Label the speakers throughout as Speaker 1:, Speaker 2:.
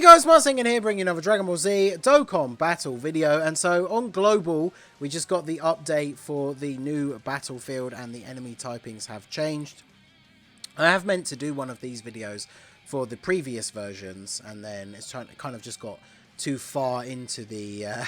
Speaker 1: guys, Marsing here, bringing another Dragon Ball Z Dokkan battle video. And so on Global, we just got the update for the new battlefield and the enemy typings have changed. I have meant to do one of these videos for the previous versions, and then it's kind of just got too far into the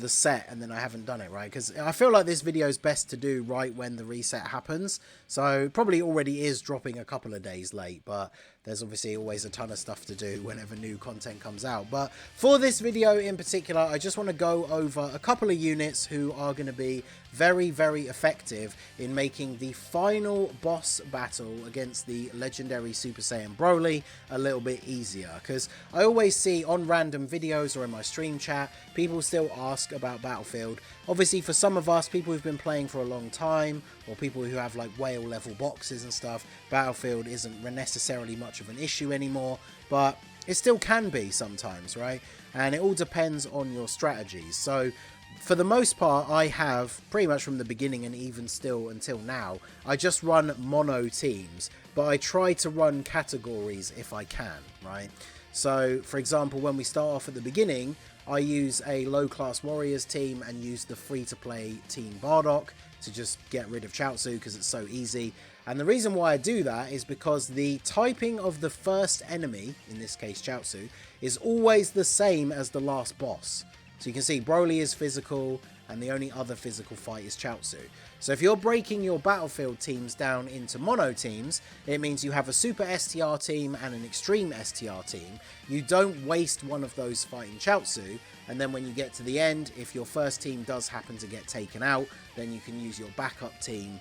Speaker 1: set, and then I haven't done it, right? Because I feel like this video is best to do right when the reset happens. So probably already is dropping a couple of days late, but there's obviously always a ton of stuff to do whenever new content comes out. But for this video in particular, I just want to go over a couple of units who are going to be very, very effective in making the final boss battle against the legendary Super Saiyan Broly a little bit easier. Because I always see on random videos or in my stream chat, people still ask about Battlefield. Obviously, for some of us, people who've been playing for a long time, or people who have like whale level boxes and stuff, Battlefield isn't necessarily much of an issue anymore, but it still can be sometimes, right? And it all depends on your strategies. So for the most part, I have pretty much from the beginning and even still until now, I just run mono teams, but I try to run categories if I can, right? So for example, when we start off at the beginning, I use a low class warriors team and use the free to play team Bardock to just get rid of Chaozu because it's so easy. And the reason why I do that is because the typing of the first enemy, in this case Chaozu, is always the same as the last boss. So you can see Broly is physical, and the only other physical fight is Chaozu. So if you're breaking your battlefield teams down into mono teams, it means you have a Super STR team and an Extreme STR team. You don't waste one of those fighting Chaozu, and then when you get to the end, if your first team does happen to get taken out, then you can use your backup team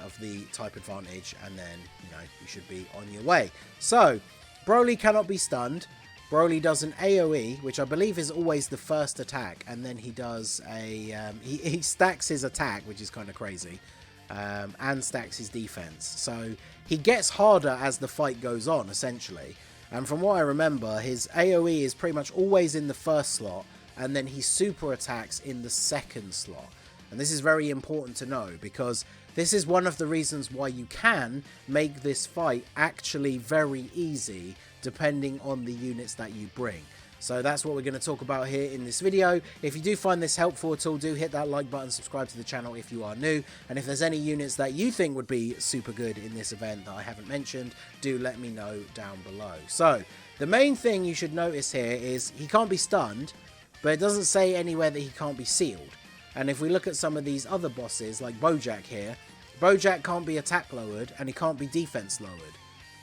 Speaker 1: of the type advantage, and then, you know, you should be on your way. So, Broly cannot be stunned. Broly does an AoE, which I believe is always the first attack, and then he does a... he stacks his attack, which is kind of crazy, and stacks his defense. So he gets harder as the fight goes on, essentially. And from what I remember, his AoE is pretty much always in the first slot, and then he super attacks in the second slot. And this is very important to know, because this is one of the reasons why you can make this fight actually very easy, depending on the units that you bring. So that's what we're going to talk about here in this video. If you do find this helpful at all, do hit that like button, subscribe to the channel if you are new, and if there's any units that you think would be super good in this event that I haven't mentioned, do let me know down below. So the main thing you should notice here is he can't be stunned, but it doesn't say anywhere that he can't be sealed. And if we look at some of these other bosses, like Bojack here, Bojack can't be attack lowered and he can't be defense lowered.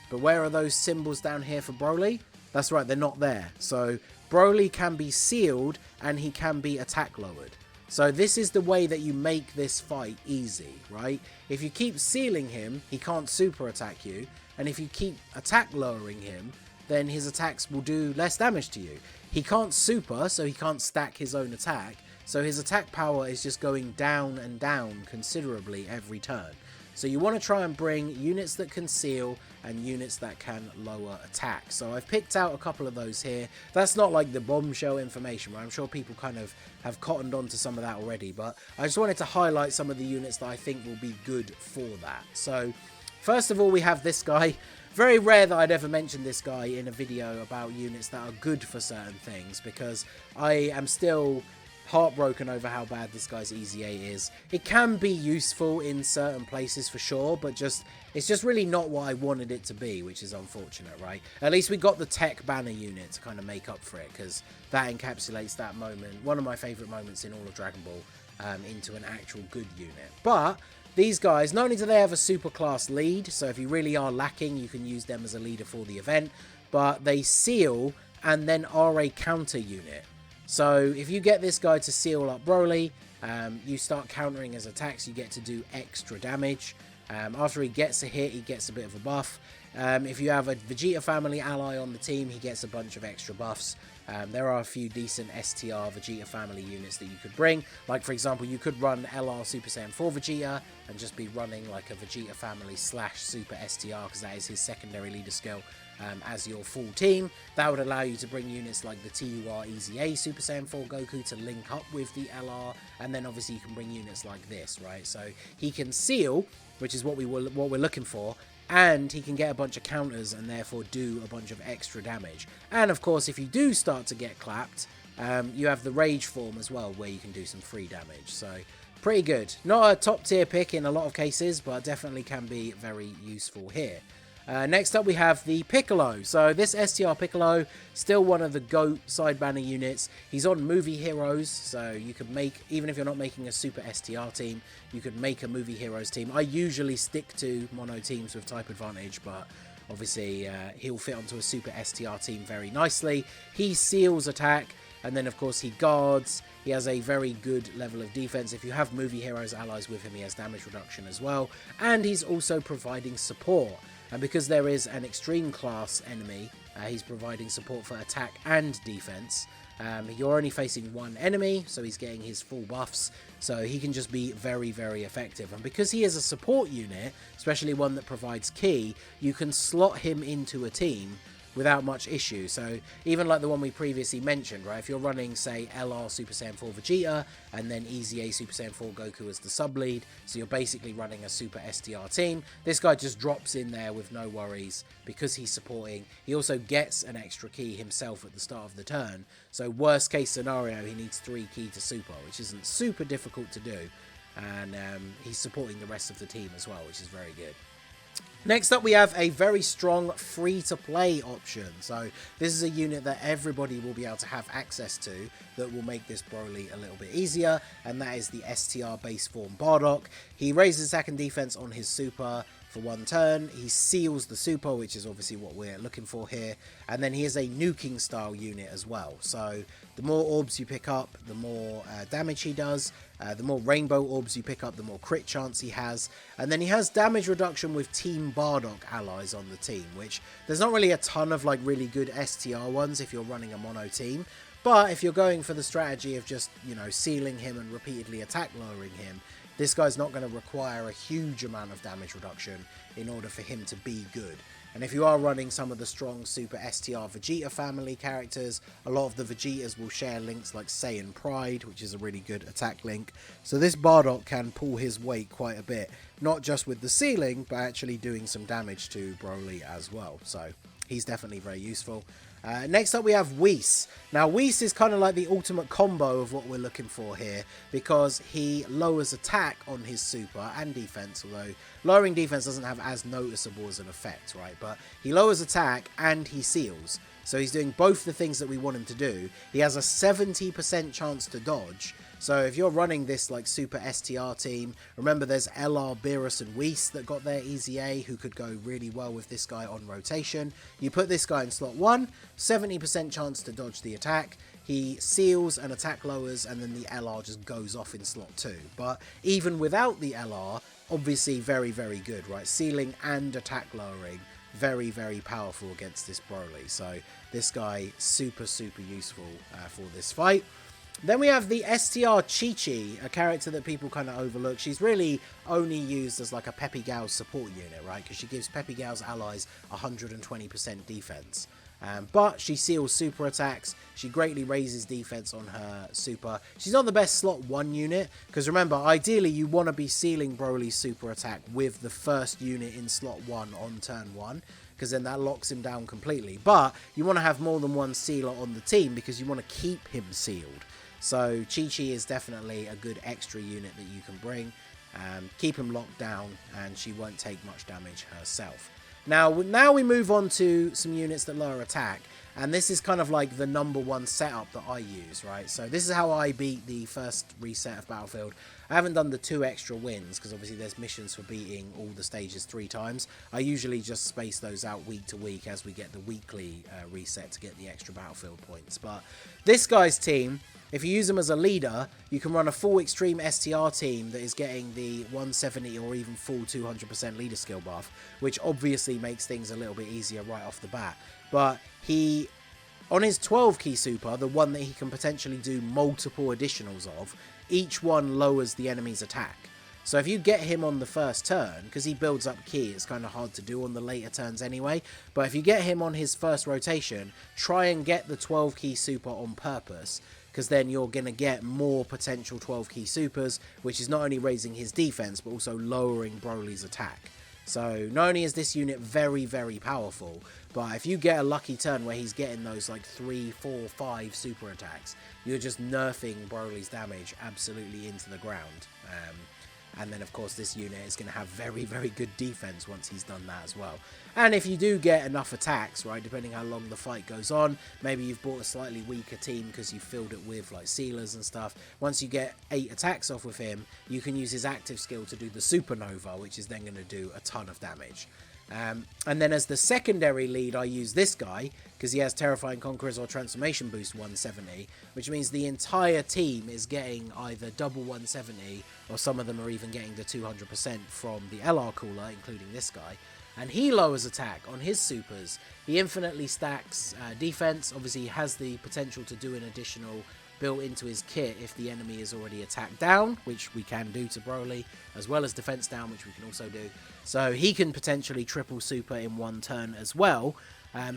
Speaker 1: But where are those symbols down here for Broly? That's right, they're not there. So Broly can be sealed and he can be attack lowered. So this is the way that you make this fight easy, right? If you keep sealing him, he can't super attack you. And if you keep attack lowering him, then his attacks will do less damage to you. He can't super, so he can't stack his own attack. So his attack power is just going down and down considerably every turn. So you want to try and bring units that can seal and units that can lower attack. So I've picked out a couple of those here. That's not like the bombshell information, right? I'm sure people kind of have cottoned on to some of that already, but I just wanted to highlight some of the units that I think will be good for that. So first of all, we have this guy. Very rare that I'd ever mention this guy in a video about units that are good for certain things, because I am still heartbroken over how bad this guy's EZA is. It can be useful in certain places for sure, but it's just really not what I wanted it to be, which is unfortunate, right? At least we got the tech banner unit to kind of make up for it, because that encapsulates that moment, one of my favourite moments in all of Dragon Ball, into an actual good unit. But these guys, not only do they have a super class lead, so if you really are lacking, you can use them as a leader for the event, but they seal and then are a counter unit. So if you get this guy to seal up Broly, you start countering his attacks, you get to do extra damage. After he gets a hit, he gets a bit of a buff. If you have a Vegeta family ally on the team, he gets a bunch of extra buffs. There are a few decent STR Vegeta family units that you could bring. Like, for example, you could run LR Super Saiyan 4 Vegeta and just be running like a Vegeta family / Super STR, because that is his secondary leader skill, as your full team. That would allow you to bring units like the TUR EZA Super Saiyan 4 Goku to link up with the LR, and then obviously you can bring units like this, right? So he can seal, which is what we're looking for, and he can get a bunch of counters and therefore do a bunch of extra damage. And of course, if you do start to get clapped, you have the rage form as well, where you can do some free damage. So pretty good. Not a top tier pick in a lot of cases, but definitely can be very useful here. Next up we have the Piccolo. So this STR Piccolo, still one of the GOAT side banner units. He's on Movie Heroes, so you could make, even if you're not making a Super STR team, you could make a Movie Heroes team. I usually stick to mono teams with type advantage, but obviously he'll fit onto a Super STR team very nicely. He seals attack, and then of course he guards. He has a very good level of defense. If you have Movie Heroes allies with him, he has damage reduction as well. And he's also providing support. And because there is an extreme class enemy, he's providing support for attack and defense. You're only facing one enemy, so he's getting his full buffs. So he can just be very, very effective. And because he is a support unit, especially one that provides key, you can slot him into a team without much issue. So even like the one we previously mentioned, right? If you're running, say, LR Super Saiyan 4 Vegeta and then EZA Super Saiyan 4 Goku as the sub-lead, so you're basically running a Super STR team, this guy just drops in there with no worries because he's supporting. He also gets an extra key himself at the start of the turn. So worst case scenario, he needs 3 key to super, which isn't super difficult to do. And he's supporting the rest of the team as well, which is very good. Next up, we have a very strong free-to-play option. So this is a unit that everybody will be able to have access to that will make this Broly a little bit easier, and that is the STR base form Bardock. He raises attack and defense on his super for 1 turn. He seals the super, which is obviously what we're looking for here, and then he is a nuking style unit as well. So the more orbs you pick up, the more damage he does. The more rainbow orbs you pick up, the more crit chance he has. And then he has damage reduction with Team Bardock allies on the team, which there's not really a ton of like really good STR ones if you're running a mono team. But if you're going for the strategy of just, you know, sealing him and repeatedly attack lowering him, this guy's not going to require a huge amount of damage reduction in order for him to be good. And if you are running some of the strong Super STR Vegeta family characters, a lot of the Vegetas will share links like Saiyan Pride, which is a really good attack link. So this Bardock can pull his weight quite a bit, not just with the sealing, but actually doing some damage to Broly as well. So he's definitely very useful. Next up we have Whis. Now Whis is kind of like the ultimate combo of what we're looking for here, because he lowers attack on his super and defense, although lowering defense doesn't have as noticeable as an effect, right? But he lowers attack and he seals. So he's doing both the things that we want him to do. He has a 70% chance to dodge. So if you're running this like Super STR team, remember there's LR, Beerus and Whis that got their EZA who could go really well with this guy on rotation. You put this guy in slot 1, 70% chance to dodge the attack. He seals and attack lowers, and then the LR just goes off in slot 2. But even without the LR, obviously very, very good, right? Sealing and attack lowering, very, very powerful against this Broly. So this guy, super, super useful for this fight. Then we have the STR Chichi, a character that people kind of overlook. She's really only used as like a Peppy Gal's support unit, right? Because she gives Peppy Gal's allies 120% defense. But she seals super attacks. She greatly raises defense on her super. She's not the best slot 1 unit, because remember, ideally you want to be sealing Broly's super attack with the first unit in slot 1 on turn 1. Because then that locks him down completely. But you want to have more than one sealer on the team because you want to keep him sealed. So Chichi is definitely a good extra unit that you can bring. Keep him locked down and she won't take much damage herself. Now we move on to some units that lower attack. And this is kind of like the #1 setup that I use, right? So this is how I beat the first reset of Battlefield. I haven't done the 2 extra wins, because obviously there's missions for beating all the stages 3 times. I usually just space those out week to week as we get the weekly reset to get the extra Battlefield points. But this guy's team, if you use them as a leader, you can run a full Extreme STR team that is getting the 170 or even full 200% leader skill buff, which obviously makes things a little bit easier right off the bat. But he, on his 12 key super, the one that he can potentially do multiple additionals of, each one lowers the enemy's attack. So if you get him on the first turn, because he builds up key, it's kind of hard to do on the later turns anyway, but if you get him on his first rotation, try and get the 12 key super on purpose, because then you're going to get more potential 12 key supers, which is not only raising his defense, but also lowering Broly's attack. So not only is this unit very, very powerful, but if you get a lucky turn where he's getting those like 3, 4, 5 super attacks, you're just nerfing Broly's damage absolutely into the ground. And then, of course, this unit is going to have very, very good defense once he's done that as well. And if you do get enough attacks, right, depending how long the fight goes on, maybe you've bought a slightly weaker team because you filled it with, like, sealers and stuff. Once you get 8 attacks off with him, you can use his active skill to do the Supernova, which is then going to do a ton of damage. And then as the secondary lead, I use this guy because he has Terrifying Conquerors or Transformation Boost 170, which means the entire team is getting either double 170 or some of them are even getting the 200% from the LR cooler, including this guy. And he lowers attack on his supers. He infinitely stacks defense. Obviously, he has the potential to do an additional built into his kit if the enemy is already attacked down, which we can do to Broly, as well as defense down, which we can also do. So he can potentially triple super in one turn as well.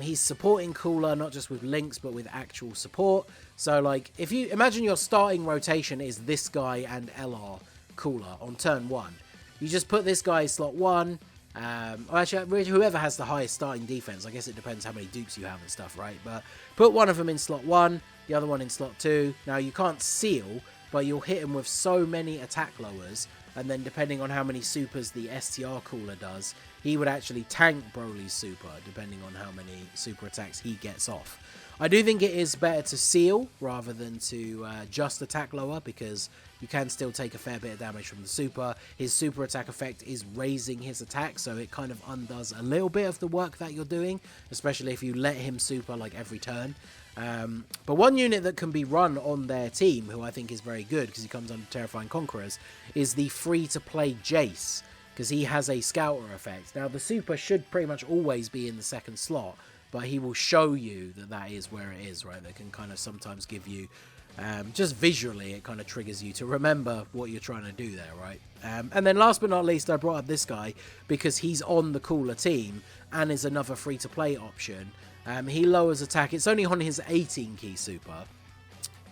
Speaker 1: He's supporting cooler, not just with links, but with actual support. So, like, if you imagine your starting rotation is this guy and LR cooler on turn 1, you just put this guy slot 1. Or actually, whoever has the highest starting defense, I guess it depends how many dupes you have and stuff, right? But put one of them in slot 1, the other one in slot 2. Now, you can't seal, but you'll hit him with so many attack lowers, and then depending on how many supers the STR cooler does, he would actually tank Broly's super, depending on how many super attacks he gets off. I do think it is better to seal rather than to just attack lower, because you can still take a fair bit of damage from the super. His super attack effect is raising his attack, so it kind of undoes a little bit of the work that you're doing, especially if you let him super like every turn. But one unit that can be run on their team, who I think is very good because he comes under Terrifying Conquerors, is the free-to-play Jace, because he has a Scouter effect. Now, the super should pretty much always be in the second slot, but he will show you that that is where it is, right? That can kind of sometimes give you, just visually, it kind of triggers you to remember what you're trying to do there, right? And then last but not least, I brought up this guy because he's on the cooler team and is another free-to-play option. He lowers attack. It's only on his 18 key super,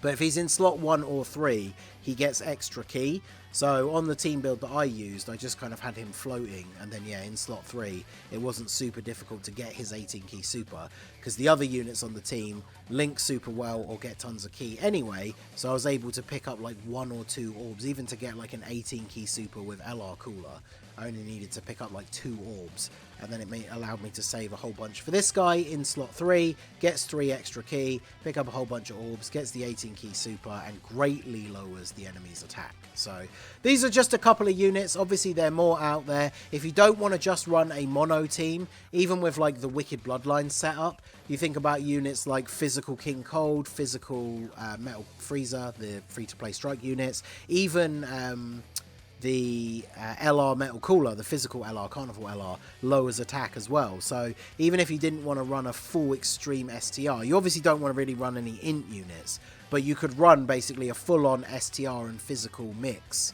Speaker 1: but if he's in slot 1 or 3, he gets extra key. So on the team build that I used, I just kind of had him floating, and then yeah, in slot 3, it wasn't super difficult to get his 18 key super, because the other units on the team link super well or get tons of key anyway, so I was able to pick up like 1 or 2 orbs. Even to get like an 18 key super with LR cooler, I only needed to pick up like 2 orbs, and then it allowed me to save a whole bunch for this guy in slot 3, gets 3 extra key, pick up a whole bunch of orbs, gets the 18 key super, and greatly lowers the enemy's attack. So these are just a couple of units. Obviously, they're more out there. If you don't want to just run a mono team, even with like the Wicked Bloodline setup, you think about units like Physical King Cold, Physical Metal Freezer, the free-to-play strike units, even the LR Metal Cooler, the physical LR, Carnival LR, lowers attack as well. So even if you didn't want to run a full extreme STR, you obviously don't want to really run any int units, but you could run basically a full-on STR and physical mix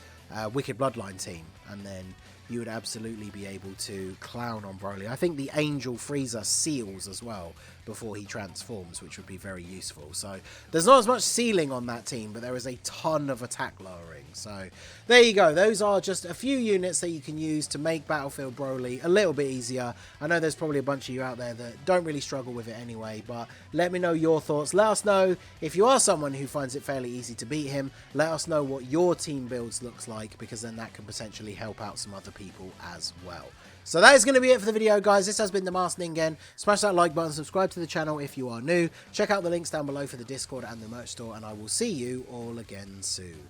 Speaker 1: Wicked Bloodline team, and then you would absolutely be able to clown on Broly. I think the Angel Freezer seals as well before he transforms, which would be very useful. So there's not as much sealing on that team, but there is a ton of attack lowering. So there you go. Those are just a few units that you can use to make Battlefield Broly a little bit easier. I know there's probably a bunch of you out there that don't really struggle with it anyway, but let me know your thoughts. Let us know if you are someone who finds it fairly easy to beat him. Let us know what your team builds looks like, because then that can potentially help out some other people as well. So that is going to be it for the video, guys. This has been the Masked Ningen. Smash that like button, subscribe to the channel if you are new. Check out the links down below for the Discord and the merch store, and I will see you all again soon.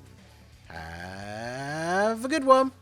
Speaker 1: Have a good one.